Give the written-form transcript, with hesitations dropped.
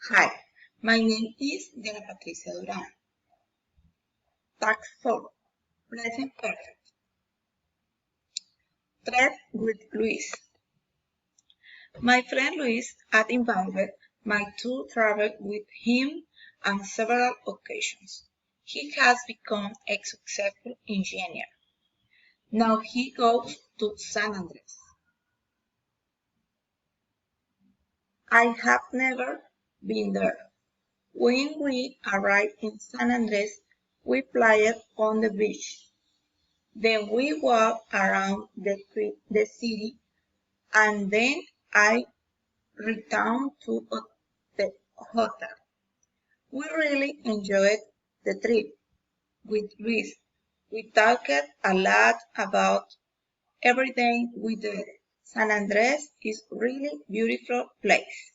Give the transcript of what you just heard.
Hi, my name is Diana Patricia Duran. Task 4. Present Perfect. Trip with Luis. My friend Luis had invited me to travel with him on several occasions. He has become a successful engineer. Now he goes to San Andres. I have never been there. When we arrived in San Andres, we played on the beach. Then we walked around the city and then I returned to the hotel. We really enjoyed the trip with Luis. We talked a lot about everything we did. San Andres is really beautiful place.